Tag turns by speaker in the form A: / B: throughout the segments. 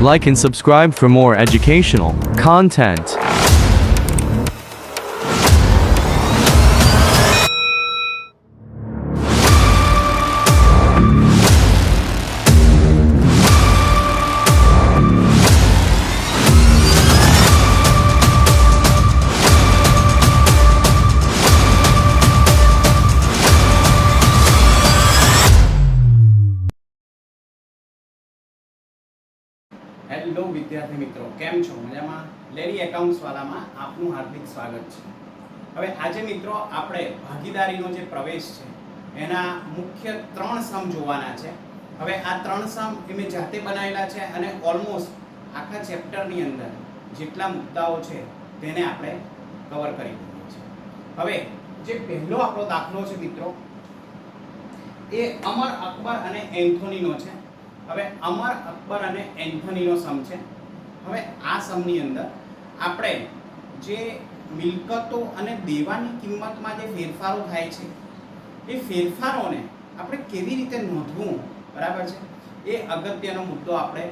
A: Like and subscribe for more educational content.
B: Hello વિદ્યાર્થી મિત્રો, કેમ છો? મજામાં? લેરી એકાઉન્ટ્સ વાળામાં આપનું હાર્દિક સ્વાગત છે. હવે આજે મિત્રો આપણે ભાગીદારીનો જે પ્રવેશ છે એના મુખ્ય 3 સમ જોવાના છે. હવે આ 3 સમ મેં જાતે બનાવેલા છે અને ઓલમોસ્ટ આખા ચેપ્ટરની અંદર જેટલા મુદ્દાઓ છે તેને આપણે કવર કરી દઈએ છીએ. હવે જે પહેલો આપણો દાખલો છે મિત્રો એ અમર અકબર અને એન્થોનીનો છે. હવે અમર અકબર અને એન્થોનીનો સમ છે. હવે આ સમની અંદર આપણે જે મિલકતો અને દેવાની કિંમતમાં જે ફેરફારો થાય છે એ ફેરફારોને આપણે કેવી રીતે નોંધવું, બરાબર છે, એ અગત્યનો મુદ્દો આપણે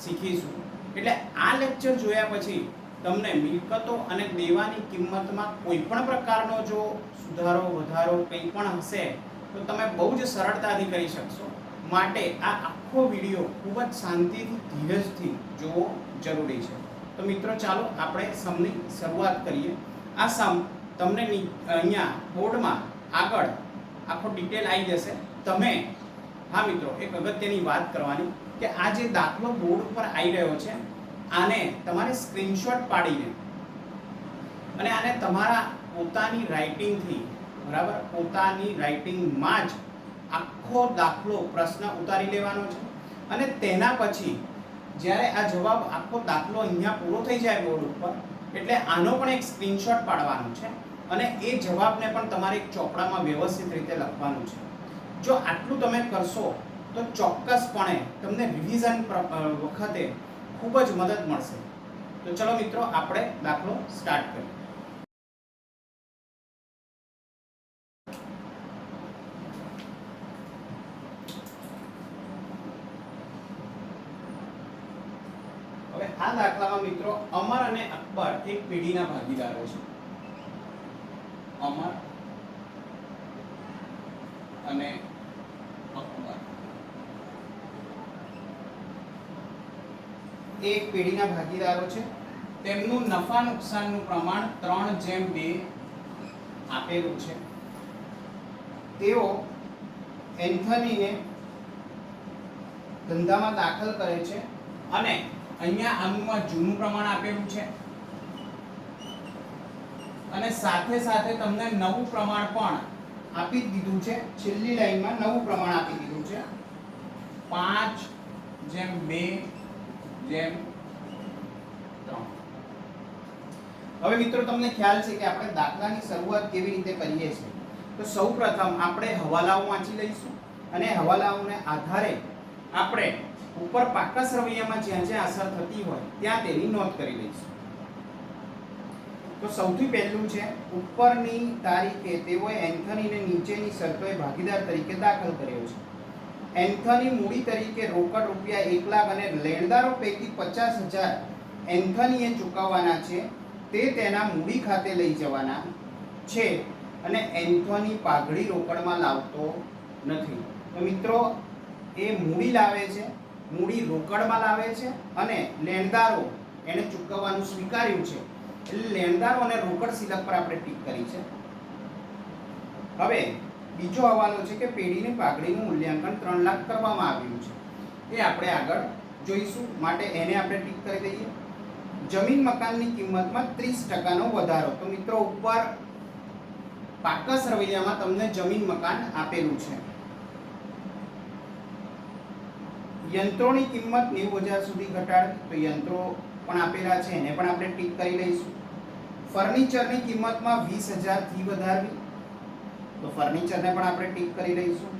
B: શીખીશું. એટલે આ લેક્ચર જોયા પછી તમને મિલકતો અને દેવાની કિંમતમાં કોઈ પણ પ્રકારનો જો સુધારો વધારો કંઈ પણ હશે તો તમે બહુ જ સરળતાથી કરી શકશો. માટે આ આખો વિડિયો ખૂબ જ શાંતિથી ધીરજથી જોવો જરૂરી છે. તો મિત્રો ચાલો આપણે સમની શરૂઆત કરીએ. આ સમ તમને અહીંયા બોર્ડમાં આગળ આખો ડિટેલ આવી જશે. તમે હા મિત્રો એક અગત્યની વાત કરવાની કે આ જે દાખલો બોર્ડ ઉપર આવી રહ્યો છે આને તમારે સ્ક્રીનશોટ પાડીને અને આને તમારા પોતાની રાઇટિંગથી, બરાબર, પોતાની રાઇટિંગમાં જ આખો દાખલો પ્રશ્ન ઉતારી લેવાનો છે અને તેના પછી જ્યારે આ જવાબ આખો દાખલો અહીંયા પૂરો થઈ જાય બોર્ડ ઉપર એટલે આનો પણ એક સ્ક્રીનશોટ પાડવાનો છે અને એ જવાબને પણ તમારે એક ચોપડામાં વ્યવસ્થિત રીતે લખવાનું છે. જો આટલું તમે કરશો તો ચોક્કસપણે તમને રિવિઝન વખતે ખૂબ જ મદદ મળશે. તો ચલો મિત્રો આપણે દાખલો સ્ટાર્ટ કરીએ. આ દાખલામાં મિત્રો અમર અને અકબર એક પેઢીના ભાગીદારો છે. અમર અને અકબર એક પેઢીના ભાગીદારો છે. તેમનું નફા નુકસાનનું પ્રમાણ 3:2 આપેલું છે. તેઓ એન્થનીને ધંધામાં દાખલ કરે છે અને અહીંયા આનું જૂનું પ્રમાણ આપેલું છે અને સાથે સાથે તમને નવું પ્રમાણ પણ આપી દીધું છે. છેલ્લી લાઈનમાં નવું પ્રમાણ આપી દીધું છે 5:2:3. હવે મિત્રો તમને ખ્યાલ છે કે આપણે દાખલાની શરૂઆત કેવી રીતે કરીએ છીએ. તો સૌપ્રથમ આપણે હવાલાઓ વાંચી લઈશું અને હવાલાઓને આધારે આપણે ઉપર પાકસ રવૈયામાં જ્યાં જ્યાં અસર થતી હોય ત્યાં તેની નોંધ કરી લઈશું. તો સૌથી પહેલું છે ઉપરની તારીખે તેઓએ એન્થનીને નીચેની શરતોએ ભાગીદાર તરીકે દાખલ કર્યો છે. એન્થની મૂડી તરીકે રોકડ રૂપિયા 1 લાખ અને લેણદારો પૈકી 50,000 એન્થનીએ ચૂકવવાના છે. તે તેના મૂડી ખાતે લઈ જવાના છે અને એન્થની પાઘડી રોકડમાં લાવતો નથી. તો મિત્રો એ મૂડી લાવે છે, મૂડી રોકડમાં લાવે છે અને લેણદારો એને ચૂકવવાનું સ્વીકાર્યું છે. એટલે લેણદારો અને રોકડ સિલક પર આપણે ટીક કરી છે. હવે બીજો હવાલો છે કે પેઢીની પાઘડીનું મૂલ્યાંકન 3 લાખ કરવામાં આવ્યું છે. એ આપણે આગળ જોઈશું, માટે એને આપણે ટીક કરી દઈએ. જમીન મકાનની કિંમતમાં 30% વધારો. તો મિત્રો ઉપર પાકસ રવૈયામાં તમને જમીન મકાન આપેલું છે. યંત્રોની કિંમત 90,000 સુધી ઘટાડવી. તો યંત્રો પણ આપેલા છે, એને પણ આપણે ટીક કરી લઈશું. ફર્નિચરની કિંમતમાં 20,000 થી વધારવી. તો ફર્નિચરને પણ આપણે ટીક કરી લઈશું.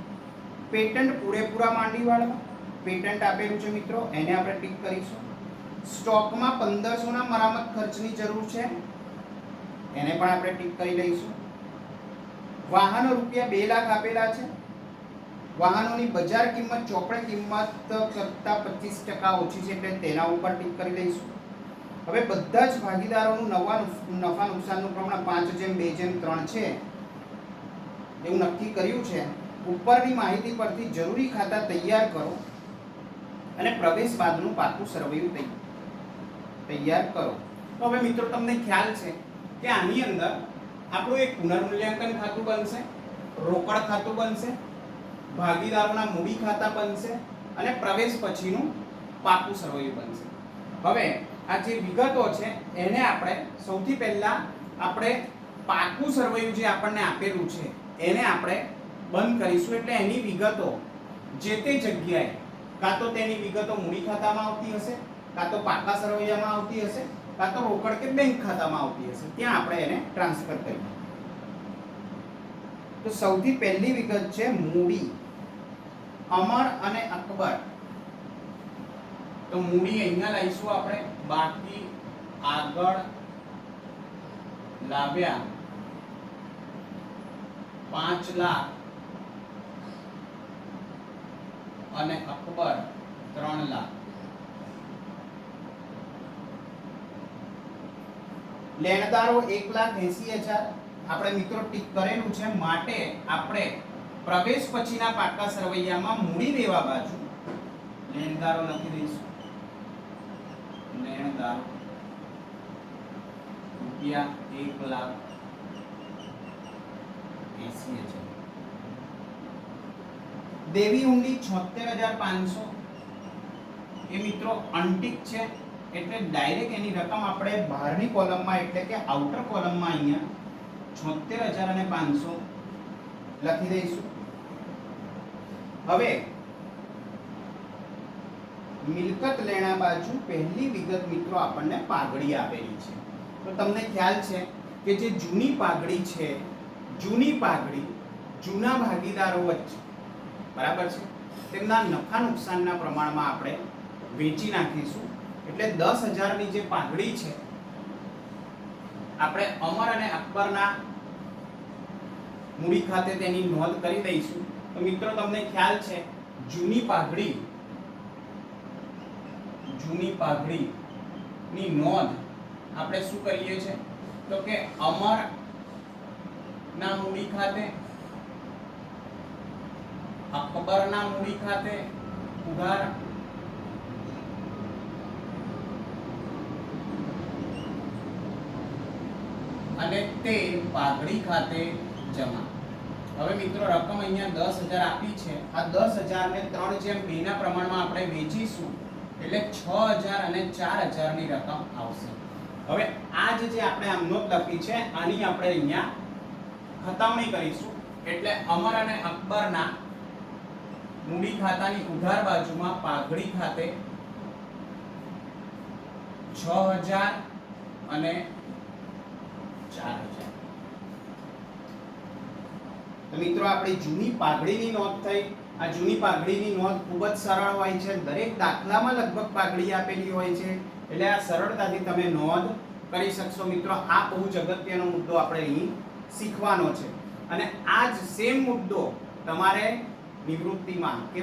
B: પેટન્ટ પૂરેપૂરા માંડી વાળવા. પેટન્ટ આપેલું છે મિત્રો, એને આપણે ટીક કરીશું. સ્ટોકમાં 1500 ના મરામત ખર્ચની જરૂર છે, એને પણ આપણે ટીક કરી લઈશું. વાહનો રૂપિયા 2 લાખ આપેલા છે, વાહનોની બજાર કિંમત ચોપડે કિંમત કરતાં 25% ઓછી છે એટલે તેના ઉપર ટીક કરી દઈશું. હવે બધા જ ભાગીદારોનું નફા નુકસાનનું પ્રમાણ 5:2:3 છે એવું નક્કી કર્યું છે. ઉપરની માહિતી પરથી જરૂરી ખાતા તૈયાર કરો અને પ્રવેશ બાદનું પાકું સરવૈયું તૈયાર કરો. તો હવે મિત્રો તમને ખ્યાલ છે કે આની અંદર આપણું એક પુનર્મૂલ્યાંકન ખાતું બનશે, રોકડ ખાતું બનશે, ભાગીદારોના મૂડી ખાતા બનશે અને પ્રવેશ પછીનું પાકું સરવૈયું બનશે. હવે આ જે વિગતો છે એને આપણે સૌથી પહેલા આપણે પાકું સરવૈયું જે આપણને આપેલું છે એને આપણે બંધ કરીશું. એટલે એની વિગતો જે તે જગ્યાએ કાં તો તેની વિગતો મૂડી ખાતામાં આવતી હશે, કાં તો પાકા સરવૈયામાં આવતી હશે, કાં તો રોકડ કે બેંક ખાતામાં આવતી હશે, ત્યાં આપણે એને ટ્રાન્સફર કરીએ. તો સૌથી પહેલી વિગત છે મૂડી, અમર અને અકબર. તો મૂડી અહીંયા લઈશું આપણે, બાકી આગળ લાવ્યા 5 લાખ અને અકબર 3 લાખ. લેણદારો 1,80,000 આપણે મિત્રો ટીક કરેલું છે, માટે આપણે પ્રવેશ પછીના પાકા સરવૈયામાં મૂડી દેવા બાજુ લેણદારો લખી દઈશું. લેણદારો ₹1,80,000. દેવી હુંડી 76,500 એ મિત્રો અનટિક છે એટલે ડાયરેક્ટ એની રકમ આપણે બહારની કોલમમાં એટલે કે આઉટર કોલમમાં અહીંયા 76,500 લખી દઈશું. હવે મિલકત લેણા બાજુ પહેલી વિગત મિત્રો આપણને પાઘડી આપેલી છે. તો તમને ખ્યાલ છે કે જે જૂની પાઘડી છે, જૂની પાઘડી જૂના ભાગીદારો વચ્ચે બરાબર છે તેમના નફા નુકસાનના પ્રમાણમાં આપણે વેચી નાખીશું. એટલે 10,000 ની જે પાઘડી છે આપણે અમર અને અકબરના મૂડી ખાતે તેની નોંધ કરી દઈશું. તો મિત્રો તમને ખ્યાલ છે જૂની પાઘડી ની નોંધ આપણે શું કરીએ છીએ તો કે અમર ના મૂડી ખાતે, અકબરના મૂડી ખાતે ઉધાર અને તે પાઘડી ખાતે જમા. હવે મિત્રો રકમ અહીંયા 10,000 આપી છે. આ 10,000 ને 3:2 ના પ્રમાણમાં આપણે વેચીશું એટલે 6,000 અને 4,000 ની રકમ આવશે. હવે આ જે આપણે આમ નોંધ લખી છે આની આપણે અહીંયા ખતાવણી કરીશું. એટલે અમર અને અકબરના મૂડી ખાતાની ઉધાર બાજુમાં પાઘડી ખાતે 6,000 અને 4,000. તો મિત્રો આપણી જૂની પાઘડીની નોંધ થઈ. આ જૂની પાઘડીની નોંધ ખૂબ જ સરળ હોય છે, દરેક દાખલામાં લગભગ પાઘડી આપેલી હોય છે એટલે આ સરળતાથી તમે નોંધ કરી શકશો. મિત્રો આ બહુ જ અગત્યનો મુદ્દો આપણે અહીં શીખવાનો છે અને આ જ સેમ મુદ્દો તમારે નિવૃત્તિમાં કે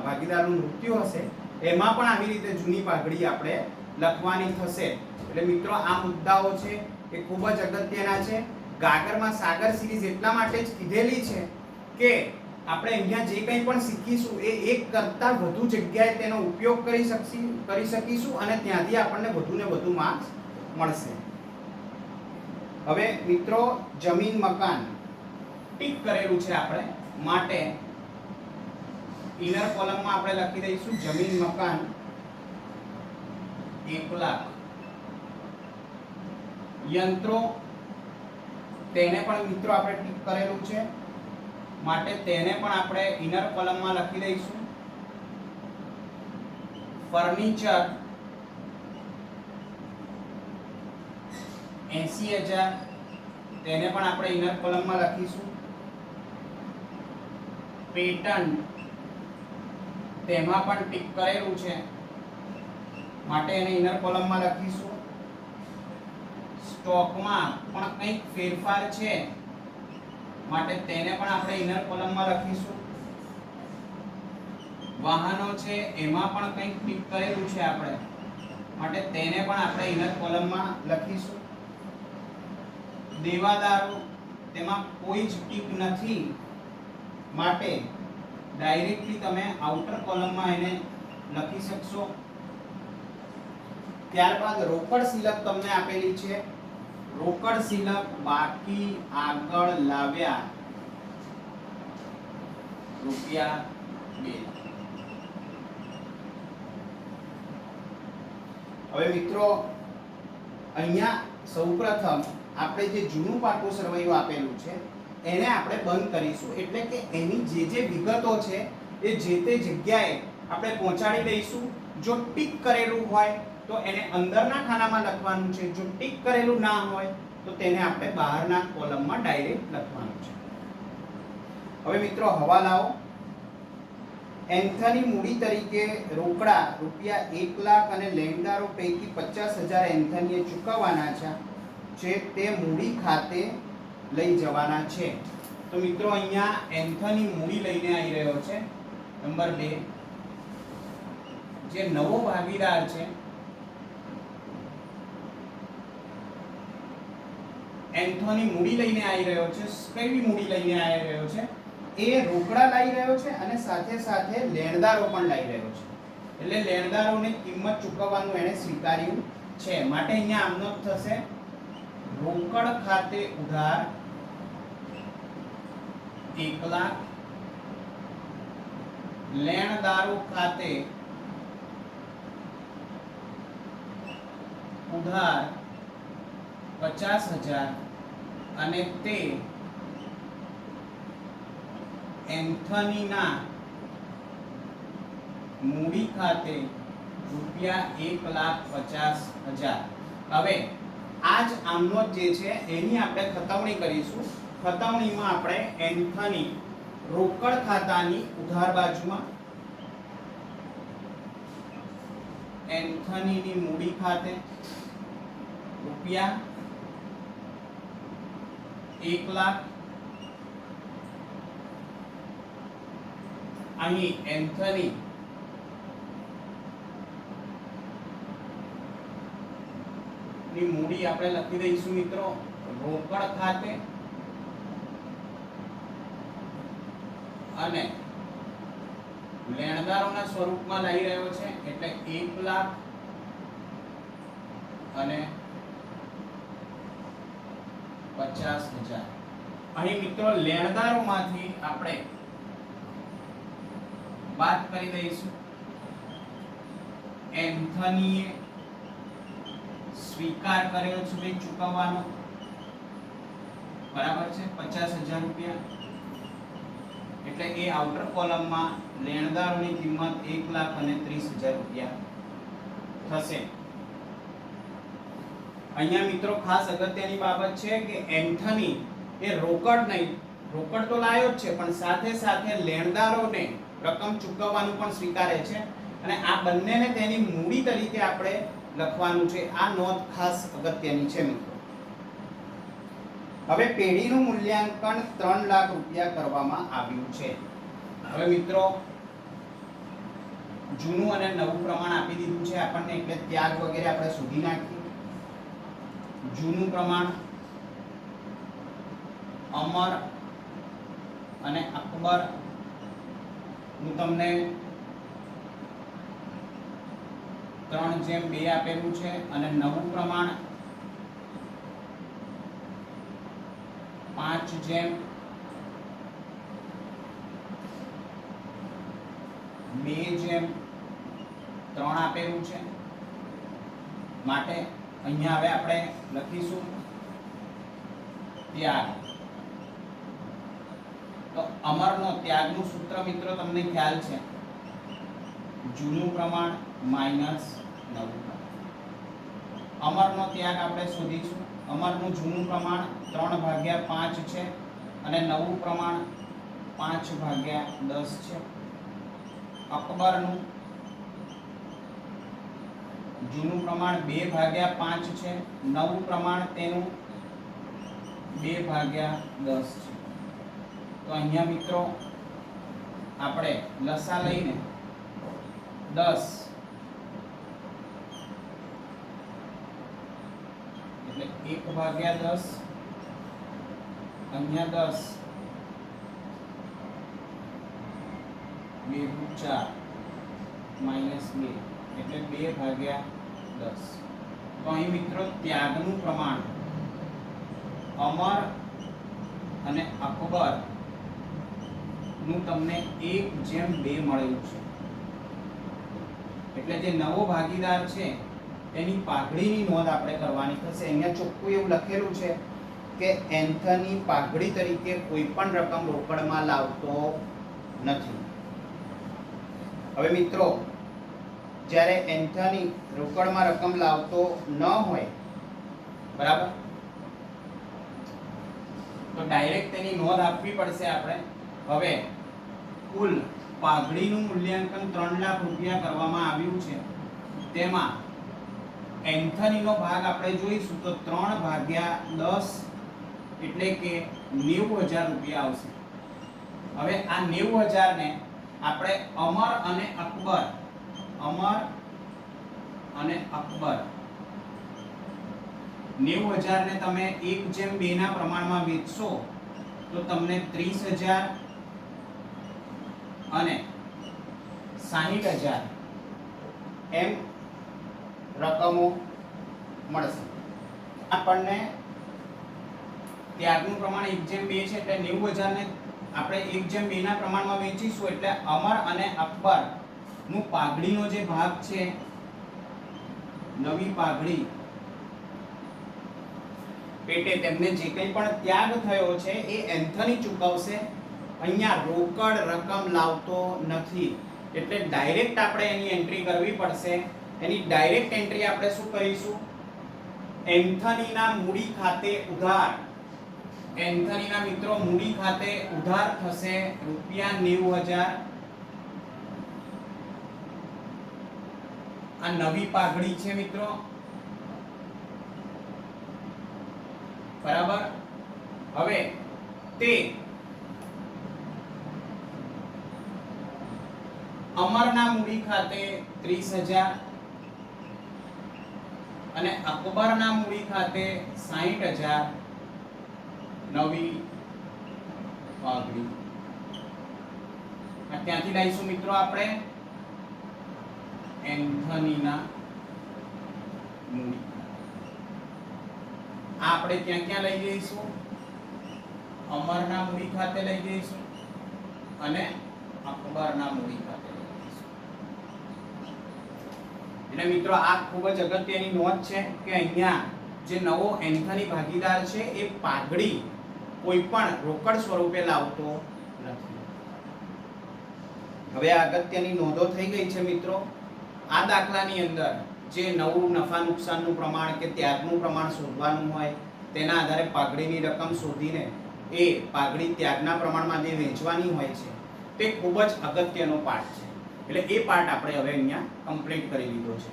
B: ભાગીદારનું મૃત્યુ હશે એમાં પણ આવી રીતે જૂની પાઘડી આપણે લખવાની થશે. એટલે મિત્રો આ મુદ્દાઓ છે એ ખૂબ જ અગત્યના છે. ગાગરમાં સાગર સિરીઝ એટલા માટે જ કીધેલી છે કે આપણે અહીંયા જે કંઈ પણ શીખીશું એ એક કરતાં વધુ જગ્યાએ તેનો ઉપયોગ કરી શકીશું અને ત્યાંથી આપણને વધુ ને વધુ માર્ક્સ મળશે. હવે મિત્રો જમીન મકાન ટીક કરેલું છે આપણે, માટે ઇનર કોલમમાં આપણે લખી દઈશું જમીન મકાન 1 લાખ. યંત્રો તેને પણ મિત્રો આપણે ટીક કરેલું છે માટે તેને પણ આપણે ઇનર કોલમમાં લખી દઈશું. ફર્નિચર 80,000 તેને પણ આપણે ઇનર કોલમમાં લખીશું. પેટન્ટ તેમાં પણ ટીક કરેલું છે માટે એને ઇનર કોલમમાં લખીશું. સ્ટોકમાં પણ કંઈક ફેરફાર છે માટે તેને પણ આપણે ઇનર કોલમમાં લખીશું. વાહનો છે એમાં પણ કંઈક ટીક કરેલું છે આપણે, માટે તેને પણ આપણે ઇનર કોલમમાં લખીશું. દેવાદારો, તેમાં કોઈ જ ટીક નથી, માટે ડાયરેક્ટલી તમે આઉટર કોલમમાં એને લખી શકશો. ત્યારબાદ રોકડ સિલક તમને આપેલી છે. રોકડ સિલક બાકી આગળ લાવ્યા ₹2. હવે મિત્રો અહીંયા સૌપ્રથમ આપણે જે જૂનું પાકું સરવૈયું આપેલું છે એને આપણે બંધ કરીશું, એટલે કે એની જે વિગતો છે એ જે તે જગ્યાએ આપણે પહોંચાડી દઈશું. જો ટીક કરેલું હોય તો એને અંદરના ખાનામાં લખવાનું છે, જો ટીક કરેલું ના હોય તો તેને આપણે બહારના કોલમમાં ડાયરેક્ટ લખવાનું છે. હવે મિત્રો હવાલાઓ. એન્થની મૂડી તરીકે રોકડા ₹1 લાખ અને લેણદારો પૈકી 50,000 એન્થનીએ ચૂકવવાના છે તે મૂડી ખાતે લઈ જવાના છે. તો મિત્રો અહીંયા એન્થની મૂડી લઈને આવી રહ્યો છે. નંબર 2, જે નવો ભાગીદાર છે એન્થની મૂડી લઈને આવી રહ્યો છે. કઈ મૂડી લઈને આવી રહ્યો છે? એ રોકડા લાવી રહ્યો છે અને સાથે સાથે લેણદારો પણ લાવી રહ્યો છે. એટલે લેણદારોને કિંમત ચૂકવવાનું એને સ્વીકાર્યું છે, માટે અહીંયા આમનો થશે રોકડ ખાતે ઉધાર ₹1 લાખ, લેણદારો ખાતે ઉધાર 50,000 અને તે એન્થનીના મૂડી ખાતે ₹1,50,000. હવે આ જ આમનો જે છે એની આપણે ખતવણી કરીશું. ખતવણીમાં આપણે એન્થની રોકડ ખાતાની ઉધાર બાજુમાં એન્થનીની મૂડી ખાતે ₹1 લાખ, અહીં એન્થની ની મૂડી આપણે લખી દઈશું મિત્રો રોકડ ખાતે, અને લેણદારોના સ્વરૂપમાં લઈ રહ્યો છે એટલે 1 લાખ અને 50,000. અહીં મિત્રો લેણદારોમાંથી આપણે વાત કરી દઈશું. એન્થનીએ સ્વીકાર કર્યો છે ભાઈ ચૂકવવાનો, બરાબર છે, ₹50,000. એટલે એ આઉટર કોલમમાં લેણદારોની કિંમત ₹1,30,000 થશે. અહીંયા મિત્રો ખાસ અગત્યની બાબત છે કે એન્થની એ રોકડ નહીં, રોકડ તો લાયો જ છે પણ સાથે સાથે લેણદારોને રકમ ચૂકવવાનું પણ સ્વીકારે છે, અને આ બંનેને તેની મૂડી તરીકે આપણે લખવાનું છે. આ નોંધ ખાસ અગત્યની છે મિત્રો. હવે પેઢીનું મૂલ્યાંકન ₹3 લાખ કરવામાં આવ્યું છે. હવે મિત્રો જૂનું અને નવું પ્રમાણ આપી દીધું છે આપણને, એટલે ત્યાગ વગેરે આપણે શોધી નાખીએ. જૂનું પ્રમાણ અમર અને અકબર હું તમને 3:2 આપેલું છે, અને નવું પ્રમાણ 5:2 3 આપેલું છે. માટે અહીંયા હવે આપણે લખીશું ત્યાગ. તો અમરનો ત્યાગનું સૂત્ર મિત્રો તમને ખ્યાલ છે, જૂનું પ્રમાણ માઈનસ નવું પ્રમાણ. અમરનો ત્યાગ આપણે શોધીશું. અમરનું જૂનું પ્રમાણ 3/5 છે અને નવું પ્રમાણ 5/10 છે. અકબરનું જૂનું પ્રમાણ 2/5 છે, નવું પ્રમાણ તેનું 2/10 છે. તો અહીંયા મિત્રો આપણે લસા લઈને 10 એટલે 1/10 અહીંયા 10 2 4 -2 એટલે 2/10. તો અહીં મિત્રો ત્યાગનું પ્રમાણ અમર અને અકબર નું તમને 1/2 મળેલું છે. એટલે જે નવો ભાગીદાર છે એની પાઘડીની નોંધ આપણે કરવાની થશે. અહીંયા ચોખ્ખું એવું લખેલું છે કે એન્થની પાઘડી તરીકે કોઈ પણ રકમ રોકડમાં લાવતો નથી. હવે મિત્રો જ્યારે એન્થની રોકડમાં રકમ લાવતો ન હોય, બરાબર, તો ડાયરેક્ટ તેની નોંધ આપવી પડશે આપણે. હવે કુલ પાઘડીનું મૂલ્યાંકન 3 લાખ રૂપિયા કરવામાં આવ્યું છે. તેમાં એન્થનીનો ભાગ આપણે જોઈશું તો 3/10 એટલે કે 90,000 રૂપિયા આવશે. હવે આ 90,000 ને આપણે અમર અને અકબર 90,000 ને તમે 1/2 ના પ્રમાણમાં વેચશો તો તમને 30,000 અને 60,000 એમ રકમો મળશે. આપણને ત્યાગનું પ્રમાણ 1/2 છે એટલે 90,000 ને આપણે 1/2 ના પ્રમાણમાં વેચીશું એટલે અમર અને અકબર નું પાઘડીનો જે ભાગ છે, નવી પાઘડી પેટે તેમને જે કંઈ પણ ત્યાગ થયો છે એ એન્થની ચૂકવશે. અહીંયા રોકડ રકમ લાવતો નથી એટલે ડાયરેક્ટ આપણે એની એન્ટ્રી કરવી પડશે. એની ડાયરેક્ટ એન્ટ્રી આપણે શું કરીશું? એન્થનીના મૂડી ખાતે ઉધાર. એન્થનીના મિત્રો મૂડી ખાતે ઉધાર થશે ₹90,000. આ નવી પાઘડી છે મિત્રો, બરાબર. હવે તે અમરના મૂડી ખાતે 30,000 અને અકબરના મૂડી ખાતે 60,000 નવી પાઘડી. ત્યાંથી લઈશું મિત્રો આપણે એન્થનીના મૂડી. આ આપણે ક્યાં લઈ જઈશું? અમરના મૂડી ખાતે લઈ જઈશું અને અકબરના મૂડી ખાતે લઈ જઈશું. એટલે મિત્રો આ ખૂબ જ અગત્યની નોંધ છે કે અહીંયા જે નવો એન્થની ભાગીદાર છે એ પાઘડી કોઈ પણ રોકડ સ્વરૂપે લાવતો નથી. હવે આ અગત્યની નોંધો થઈ ગઈ છે મિત્રો. આ દાખલાની અંદર જે નવું નફા નુકસાનનું પ્રમાણ કે ત્યાગનું પ્રમાણ શોધવાનું હોય તેના આધારે પાઘડીની રકમ શોધીને એ પાઘડી ત્યાગના પ્રમાણમાં જે વેચવાની હોય છે તે ખૂબ જ અગત્યનો પાઠ છે. એટલે એ પાઠ આપણે હવે અહીંયા કમ્પ્લીટ કરી લીધો છે.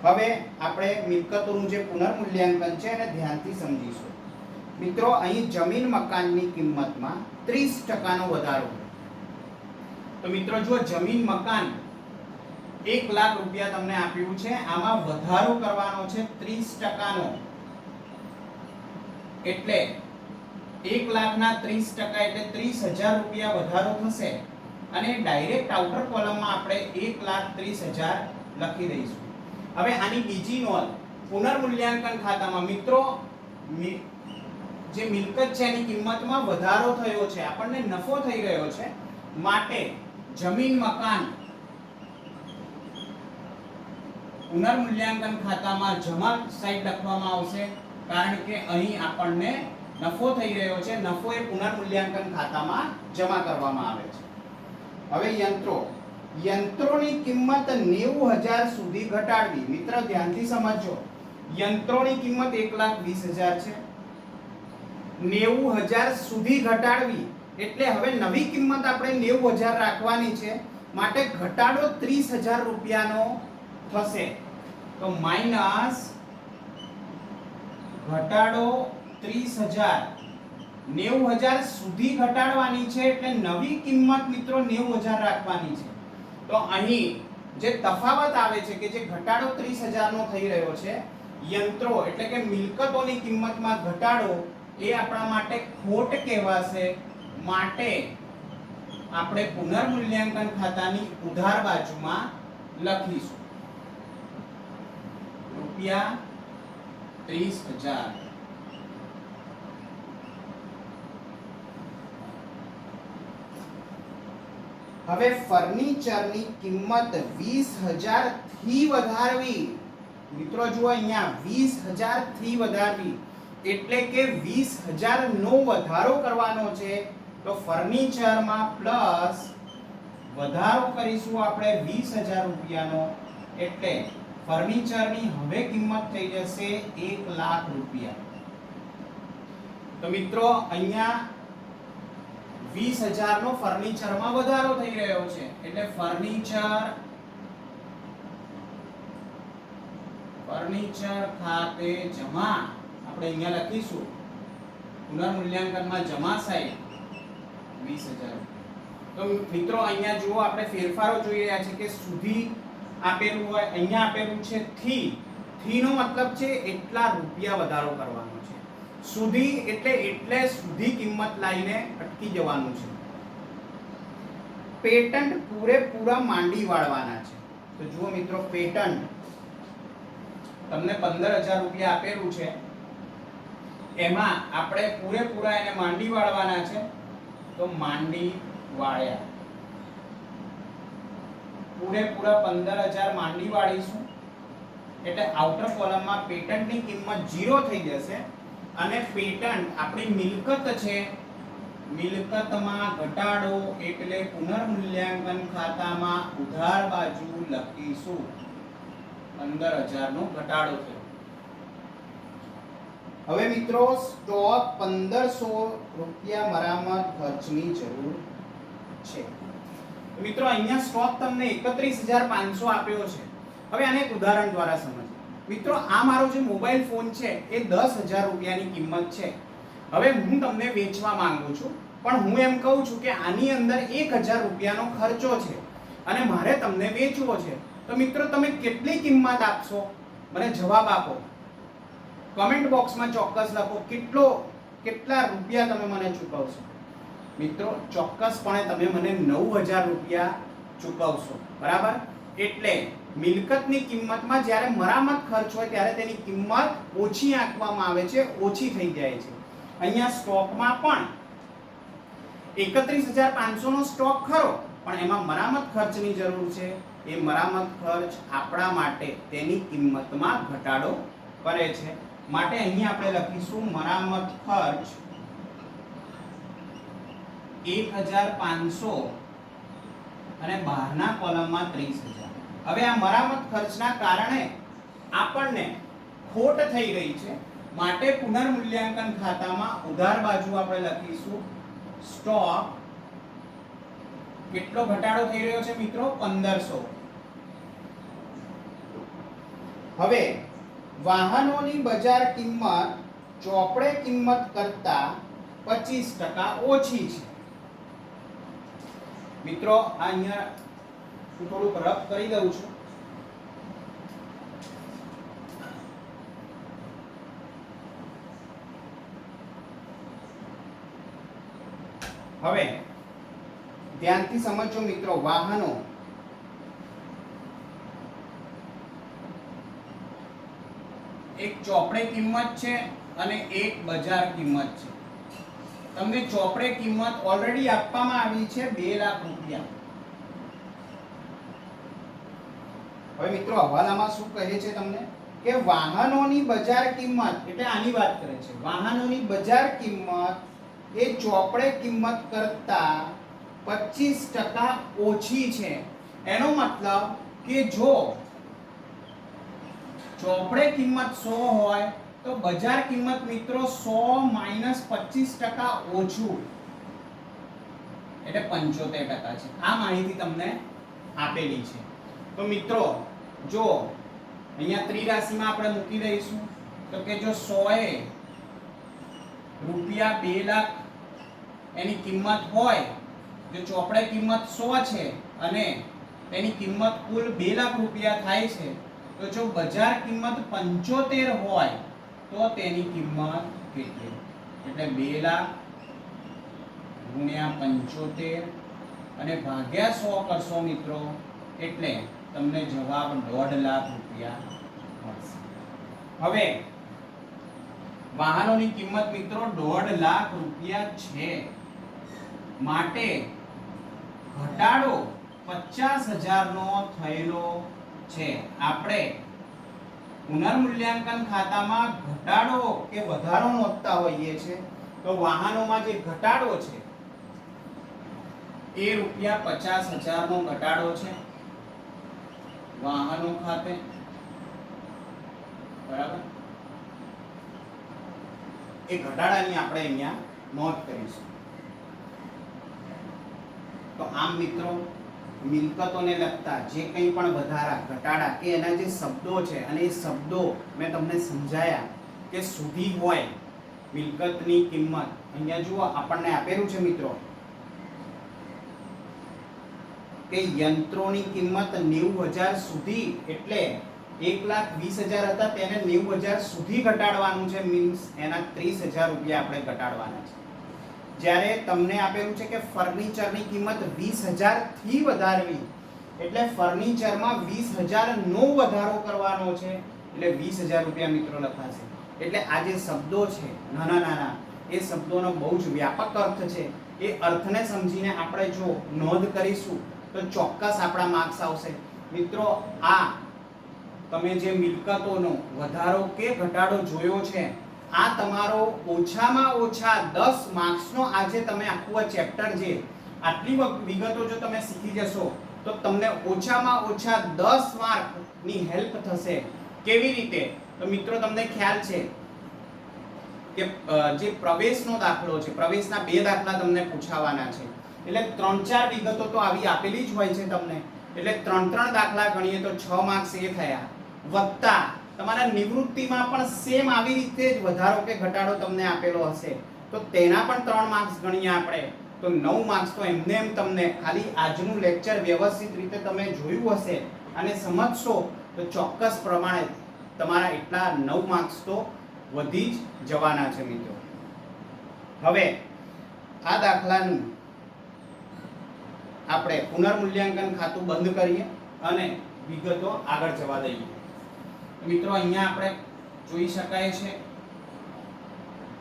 B: હવે આપણે મિલકતોનું જે પુનર્મૂલ્યાંકન છે એને ધ્યાનથી સમજીશું. મિત્રો અહીં જમીન મકાનની કિંમતમાં 30% વધારો. તો મિત્રો જો જમીન મકાન 1 લાખ રૂપિયા તમને આપ્યું છે, આમાં વધારો કરવાનો છે 30%નો. એટલે 1 લાખના 30% એટલે 30,000 રૂપિયા વધારો થશે અને ડાયરેક્ટ આઉટર કોલમમાં આપણે 1,30,000 લખી દઈશું. હવે આની બીજી નોંધ, પુનર્મૂલ્યાંકન ખાતામાં મિત્રો જે મિલકત છે એની કિંમતમાં વધારો થયો છે, આપણને નફો થઈ રહ્યો છે, માટે જમીન મકાન પુનર્મૂલ્યાંકન ખાતામાં જમા સાઈડ લખવામાં આવશે કારણ કે અહીં આપણને નફો થઈ રહ્યો છે. નફો એ પુનર્મૂલ્યાંકન ખાતામાં જમા કરવામાં આવે છે. હવે યંત્રોની કિંમત 90,000 સુધી ઘટાડવી. મિત્ર ધ્યાનથી સમજો. યંત્રોની કિંમત 1,20,000 છે. 90,000 સુધી ઘટાડવી એટલે હવે નવી કિંમત આપણે 90,000 રાખવાની છે, માટે ઘટાડો 30,000 રૂપિયાનો થશે. તો માઈનસ ઘટાડો 30,000. 90,000 સુધી ઘટાડવાની છે એટલે નવી કિંમત મિત્રો 90,000 રાખવાની છે. તો અહીં જે તફાવત આવે છે કે જે ઘટાડો 30,000 નો થઈ રહ્યો છે, યંત્રો એટલે કે મિલકતોની કિંમતમાં ઘટાડો એ આપણા માટે ખોટ કહેવાશે. માટે આપણે પુનર્મૂલ્યાંકન ખાતાની ઉધાર બાજુમાં લખીશું રૂપિયા 30,000. હવે ફર્નિચરની કિંમત 20,000 થી વધારવી. મિત્રો જુઓ અહીંયા 20,000 થી વધારવી એટલે કે 20,000 નો વધારો કરવાનો છે. તો ફર્નિચરમાં પ્લસ વધારો કરીશું આપણે 20,000 રૂપિયાનો, એટલે ફર્નિચરની હવે કિંમત થઈ જશે 1,00,000 રૂપિયા. તો મિત્રો અહીંયા 20,000 નો ફર્નિચરમાં વધારો થઈ રહ્યો છે, એટલે ફર્નિચર ખાતે જમા આપણે અહીંયા લખીશું પુનર્મૂલ્યાંકનમાં જમા સાઈડ 20,000. તો મિત્રો અહીંયા જુઓ આપણે ફેરફારો જોઈ રહ્યા છે કે સુધી આપેલું હોય, અહીંયા આપેલું છે થી નો મતલબ છે એટલા રૂપિયા વધારો કરવાનો છે. સુધી એટલે સુધી કિંમત લાઈને અટકી જવાનું છે. પેટન્ટ પૂરેપૂરા માંડી વાળવાના છે. તો જુઓ મિત્રો પેટન્ટ તમને 15,000 રૂપિયા આપેલું છે, એમાં આપણે પૂરેપૂરા એને માંડી વાળવાના છે. તો માંડી વાળ્યા પૂરેપૂરા 15,000 માંડી વાળીશું એટલે આઉટર કોલમમાં પેટન્ટની કિંમત 0 થઈ જશે અને પેટન્ટ આપણી મિલકત છે, મિલકતમાં ઘટાડો એટલે પુનર્મૂલ્યાંકન ખાતામાં ઉધાર બાજુ લખીશું 15,000 નો ઘટાડો થયો. હવે મિત્રો સ્ટોક 1,500 રૂપિયા મરામત ખર્ચની જરૂર છે. મિત્રો અહીંયા સ્ટોક તમને 31,500 આપ્યો છે. હવે આને એક ઉદાહરણ દ્વારા સમજો. મિત્રો આ મારો જે મોબાઈલ ફોન છે એ 10,000 રૂપિયાની કિંમત છે. હવે હું તમને વેચવા માંગુ છું, પણ હું એમ કહું છું કે આની અંદર 1,000 રૂપિયાનો ખર્ચો છે અને મારે તમને વેચવો છે. તો મિત્રો તમે કેટલી કિંમત આપશો? મને જવાબ આપો. કમેન્ટ બોક્સમાં ચોક્કસ લખો કેટલા રૂપિયા તમે મને ચૂકવશો. મિત્રો ચોક્કસપણે તમે મને 9,000 રૂપિયા ચૂકવશો, બરાબર? એટલે મિલકતની કિંમતમાં જ્યારે મરામત ખર્ચ હોય ત્યારે તેની કિંમત ઓછી આંકવામાં આવે છે, ઓછી થઈ જાય છે. અહીંયા સ્ટોકમાં પણ 31,500 નો સ્ટોક ખરો, પણ એમાં મરામત ખર્ચની જરૂર છે. એ મરામત ખર્ચ આપણા માટે તેની કિંમતમાં ઘટાડો કરે છે. માટે અહીં આપણે લખીશું મરામત ખર્ચ 1,500 અને બહારના કોલમમાં 30,000. હવે આ મરામત ખર્ચના કારણે આપણને ખોટ થઈ રહી છે, માટે પુનર્મૂલ્યાંકન ખાતામાં ઉધાર બાજુ આપણે લખીશું સ્ટોક. કેટલો ઘટાડો થઈ રહ્યો છે મિત્રો? 1,500. હવે વાહનોની બજાર કિંમત ચોપડે કિંમત કરતા 25% ઓછી છે. મિત્રો અહીંયા હું થોડુંક રફ કરી દઉં છું. હવે ધ્યાનથી સમજો મિત્રો. વાહનો એક ચોપડે કિંમત છે અને એક બજાર કિંમત છે. તમને ચોપડે કિંમત ઓલરેડી આપવામાં આવી છે 2,00,000 રૂપિયા. હવે મિત્રો હવાલામાં શું કહે છે તમને કે વાહનોની બજાર કિંમત એટલે આની વાત કરે છે. વાહનોની બજાર કિંમત એ ચોપડે કિંમત કરતા 25% ઓછી છે. એનો મતલબ કે જો ચોપડે કિંમત 100 હોય તો બજાર કિંમત મિત્રો 100 - 25% ઓછું એટલે 75% છે. આ માહિતી તમને આપેલી છે. તો મિત્રો જો અહીંયા ત્રિરાશીમાં આપણે મૂકી દઈશું તો કે જો 100 રૂપિયા 2,00,000 એની કિંમત હોય, જો ચોપડે કિંમત 100 છે અને તેની કિંમત કુલ 2 લાખ રૂપિયા થાય છે, તો જો બજાર કિંમત 75 હોય તો તેની કિંમત કેટલી? એટલે 2 લાખ ગુણ્યા 75 અને ભાગ્યા 100 કરશો મિત્રો, એટલે તમને જવાબ 1.5 લાખ રૂપિયા મળશે. હવે વાહનોની કિંમત મિત્રો 1.5 લાખ રૂપિયા છે, માટે ઘટાડો 50,000 નો થયેલો છે. આપણે પુનર્મૂલ્યાંકન ખાતામાં ઘટાડો કે વધારો નોંધતા હોઈએ છે, તો વાહનોમાં જે ઘટાડો છે એ રૂપિયા 50,000 નો ઘટાડો છે વાહનો ખાતે, બરાબર. એ ઘટાડાની આપણે અહીંયા નોંધ કરીશું. તો આમ મિત્રો મિલકતોને લગતા જે કંઈ પણ વધારા ઘટાડા કે એના જે શબ્દો છે, અને એ શબ્દો મેં તમને સમજાયા કે સુધી હોય મિલકતની કિંમત. અહીંયા જુઓ આપણને આપેલું છે મિત્રો કે યંત્રોની કિંમત 90,000 સુધી, એટલે 1,20,000 હતા તેને 90,000 સુધી ઘટાડવાનું છે, મીન્સ એના 30,000 રૂપિયા આપણે ઘટાડવાના છે. જ્યારે તમને આપેલું છે કે ફર્નિચરની કિંમત 20,000 થી વધારવી, એટલે ફર્નિચરમાં 20,000 નો વધારો કરવાનો છે, એટલે 20,000 રૂપિયા મિત્રો લખાશે. એટલે આ જે શબ્દો છે નાના નાના, એ શબ્દોનો બહુ જ વ્યાપક અર્થ છે. એ અર્થને સમજીને આપણે જો નોંધ કરીશું તો ચોક્કસ આપણા માર્ક્સ આવશે. મિત્રો આ તમે જે મિલકતોનો વધારો કે ઘટાડો જોયો છે, આ તમારો ઓછામાં ઓછા 10 માર્ક્સનો આજે તમે આખું ચેપ્ટર જે આટલી વિગતો જો તમે શીખી જશો તો તમને ઓછામાં ઓછા 10 માર્કની હેલ્પ થશે. કેવી રીતે? તો મિત્રો તમને ખ્યાલ છે કે જે પ્રવેશનો દાખલો છે, પ્રવેશના 2 દાખલા તમને પૂછાવાના છે, એટલે 3-4 વિગતો તો આવી આપેલી જ હોય છે તમને, એટલે 3 દાખલા ગણીએ તો 6 માર્ક્સ એ થયા, વત્તા તમારા નિવૃત્તિમાં પણ સેમ આવી રીતે જ વધારો કે ઘટાડો તમને આપેલો હશે, તો તેના પણ 3 માર્ક્સ ગણીએ આપણે, તો 9 માર્ક્સ તો એમને એમ તમને ખાલી આજનું લેક્ચર વ્યવસ્થિત રીતે તમે જોયું હશે અને સમજશો તો ચોક્કસ પ્રમાણે તમારા એટલા 9 માર્ક્સ તો વધી જ જવાના છે મિત્રો. હવે આ દાખલાનું આપણે પુનર્મૂલ્યાંકન ખાતું બંધ કરીએ અને વિગતો આગળ જવા દઈએ. મિત્રો અહીંયા આપણે જોઈ શકાય છે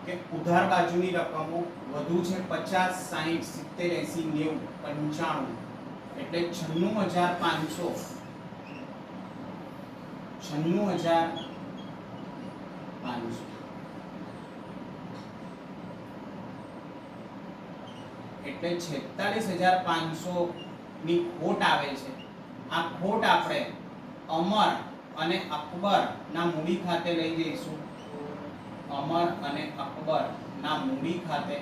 B: કે ઉધાર બાજુની રકમો વધુ છે, 50, 60, 70, 80, 90, 95, એટલે 96,500, 96,500, એટલે 46,500 ની ખોટ આવે છે. આ ખોટ આપણે અમર અને અકબર ના મૂડી ખાતે લઈ જઈશું. અમર અને અકબર ના મૂડી ખાતે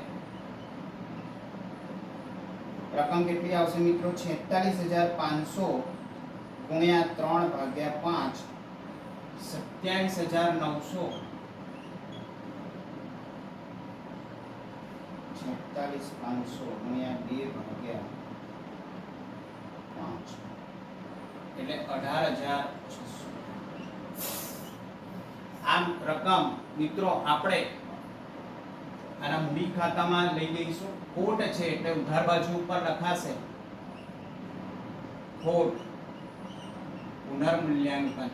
B: રકમ કેટલી આવશે મિત્રો? 46,500 ગુણ્યા 3/5, 27,900, 46,500 ગુણ્યા 2/5, એટલે 18,600. આમ રકમ મિત્રો આપણે આના મૂડી ખાતામાં લઈ લઈશું. ખોટ છે એટલે ઉધાર બાજુ ઉપર લખાશે ખોટ પુનર્મૂલ્યાંકન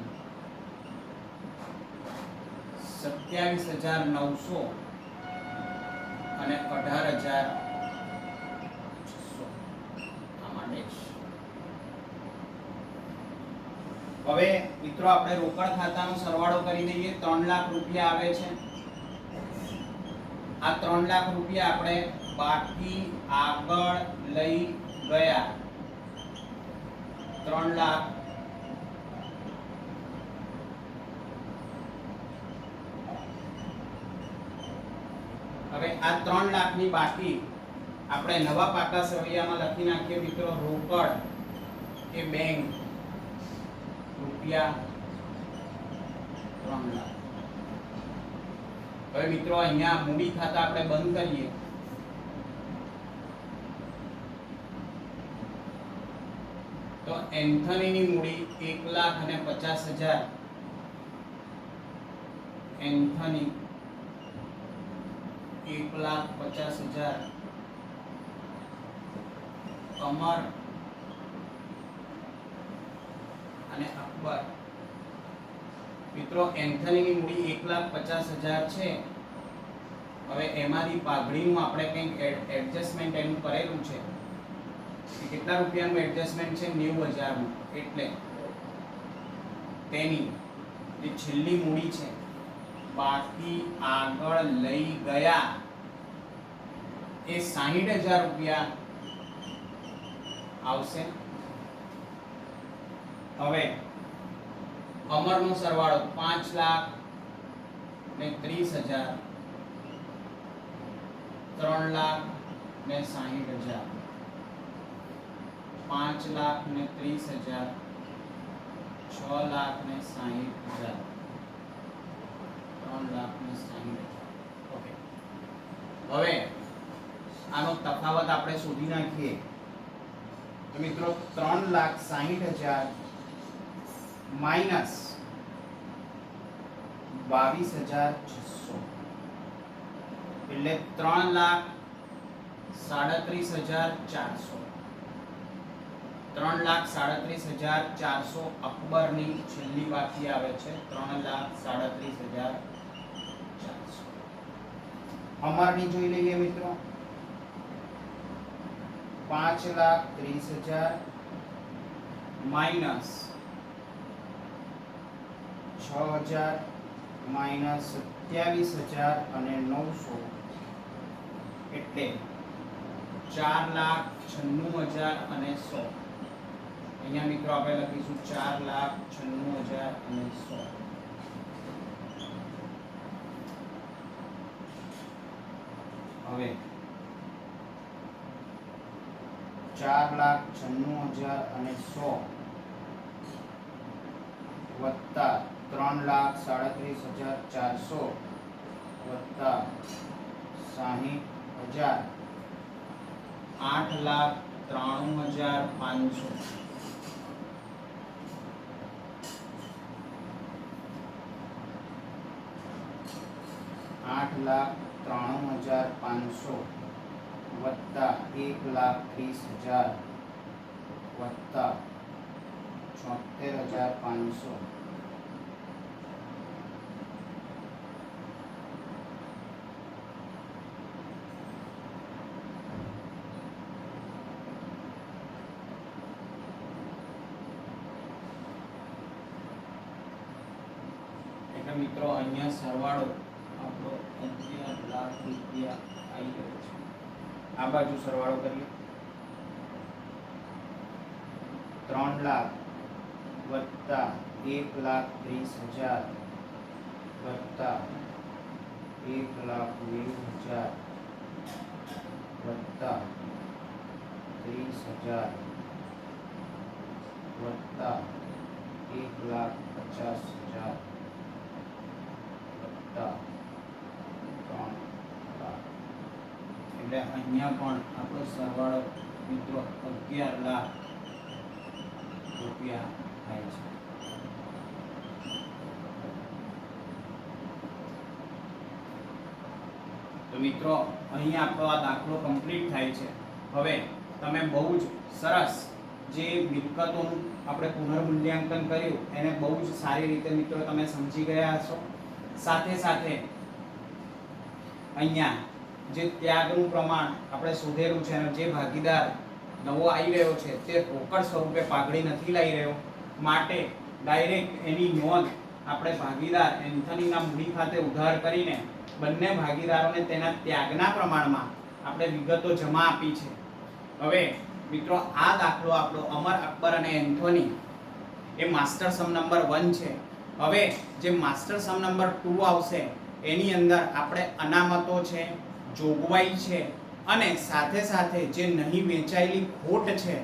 B: 27,900 અને 18,600. આમાં ડેશ. હવે મિત્રો આપણે રોકડ ખાતાનો સરવાળો કરી દઈએ. 3 લાખ રૂપિયા આવે છે. આ 3 લાખ રૂપિયા આપણે બાકી આગળ લઈ ગયા. 3 લાખ હવે આ 3 લાખની બાકી આપણે નવા પાકા સરવૈયામાં લખી નાખીએ મિત્રો. રોકડ કે બેંક રૂપિયા 3 લાખ. હવે મિત્રો અહીંયા મૂડી ખાતા આપણે બંધ કરીએ. તો તો એન્થનીની મૂડી 1,50,000, એન્થની 1,50,000, અમર અને અકબર. મિત્રો એન્થનીની મૂડી 1,50,000 છે. હવે એમાંથી પાઘડીનું આપણે કંઈક એડજસ્ટમેન્ટ એનું કરેલું છે કે કેટલા રૂપિયાનું એડજસ્ટમેન્ટ છે, 90,000નું. એટલે તેની જે છેલ્લી મૂડી છે બાકી આગળ લઈ ગયા એ 60,000 રૂપિયા આવશે. હવે અમરનો સરવાળો 5,30,000, 3,60,000, 5,30,000, 6,60,000, 3,60,000. ઓકે, હવે આનો તફાવત આપણે શોધી નાખીએ તો મિત્રો 3,60,000 માઈનસ 22,600 એટલે 3,37,400. 3,37,400 અકબરની છેલ્લી બાકી આવે છે, 3,37,400. અમરની જોઈ લઈએ મિત્રો, 5,30,000 માઈનસ 6,000 માઈનસ 27,000 અને 900 એટલે 4,96,000 અને 100. અહીંયા મિત્રો આપણે લખીશું 4,96,000 અને 100. હવે 4,96,000 અને 100 વત્તા 3,37,400 વત્તા 60,000 8,93,500. 8,93,500 વત્તા 1,30,000 વત્તા 76,500. એટલે મિત્રો અહીંયા સરવાળો આપણો 11,00,000 રૂપિયા આવી ગયો છે. આ બાજુ સરવાળો કરીએ, 3 લાખ વત્તા 1,30,000 વત્તા 1,20,000 વત્તા 30,000 વત્તા 1,50,000 વત્તા 3 લાખ. એટલે અહીંયા પણ આપણો સરવાળો મિત્રો 11,00,000 રૂપિયા થાય છે. તો મિત્રો અહીંયા આપણો આ દાખલો કમ્પ્લીટ થાય છે. હવે તમે બહુ જ સરસ જે મિલકતોનું આપણે પુનર્મૂલ્યાંકન કર્યું એને બહુ જ સારી રીતે મિત્રો તમે સમજી ગયા હશો. સાથે સાથે અહીંયા જે ત્યાગનું પ્રમાણ આપણે શોધેલું છે અને જે ભાગીદાર નવો આવી રહ્યો છે તે રોકડ સ્વરૂપે પાઘડી નથી લઈ રહ્યો, માટે ડાયરેક્ટ એની નોંધ આપણે ભાગીદાર એન્થનીના મૂડી ખાતે ઉધાર કરીને બંને ભાગીદારોને તેના ત્યાગના પ્રમાણમાં આપણે વિગતો જમા આપી છે. હવે મિત્રો આ દાખલો આપણો અમર, અકબર અને એન્થોની એ માસ્ટર સમ નંબર 1 છે. હવે જે માસ્ટર સમ નંબર 2 આવશે એની અંદર આપણે અનામતો છે, જોગવાઈ છે અને સાથે સાથે જે નહીં વેચાયેલી ખોટ છે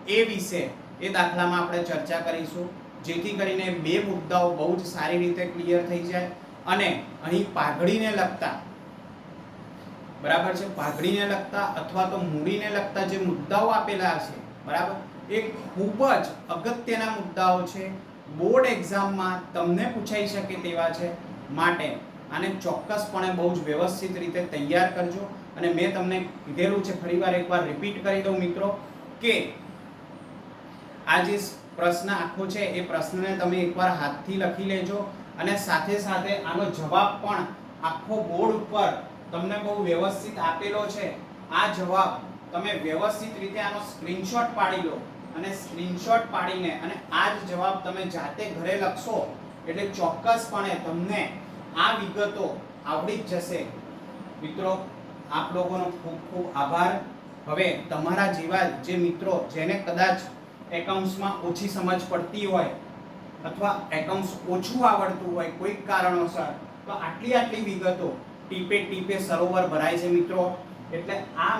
B: એ વિશે એ દાખલામાં આપણે ચર્ચા કરીશું, જેથી કરીને બે મુદ્દાઓ બહુ જ સારી રીતે ક્લિયર થઈ જાય અને અહીં પાઘડીને લગતા, બરાબર છે, પાઘડીને લગતા અથવા તો મૂડીને લગતા જે મુદ્દાઓ આપેલા છે, બરાબર, એ ખૂબ જ અગત્યના મુદ્દાઓ છે, બોર્ડ એક્ઝામમાં તમને પૂછાઈ શકે તેવા છે, માટે આને ચોક્કસપણે બહુ જ વ્યવસ્થિત રીતે તૈયાર કરજો. અને મેં તમને કીધેલું છે, ફરીવાર એકવાર રિપીટ કરી દઉં મિત્રો, કે આ જે પ્રશ્ન આખો છે એ પ્રશ્નને તમે એકવાર હાથથી લખી લેજો અને સાથે સાથે આનો જવાબ પણ આખો બોર્ડ ઉપર તમને બહુ વ્યવસ્થિત આપેલો છે. આ જવાબ તમે વ્યવસ્થિત રીતે આનો સ્ક્રીનશોટ પાડી લો અને સ્ક્રીનશોટ પાડીને અને આ જ જવાબ તમે જાતે ઘરે લખશો એટલે ચોક્કસપણે તમને આ વિગતો આવડી જ જશે. મિત્રો, આપ લોકોનો ખૂબ ખૂબ આભાર. હવે તમારા જેવા જે મિત્રો જેને કદાચ એકાઉન્ટ્સમાં ઓછી સમજ પડતી હોય અથવા એકાઉન્ટ્સ ઓછું આવડતું હોય કોઈક કારણોસર, તો આટલી વિગતો ટીપે ટીપે સરોવર ભરાય છે મિત્રો. એટલે આ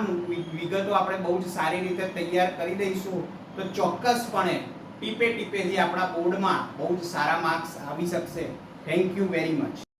B: વિગતો આપણે બહુ જ સારી રીતે તૈયાર કરી દઈશું તો ચોક્કસપણે ટીપે ટીપેથી આપણા બોર્ડમાં બહુ જ સારા માર્ક્સ આવી શકશે. Thank you very much.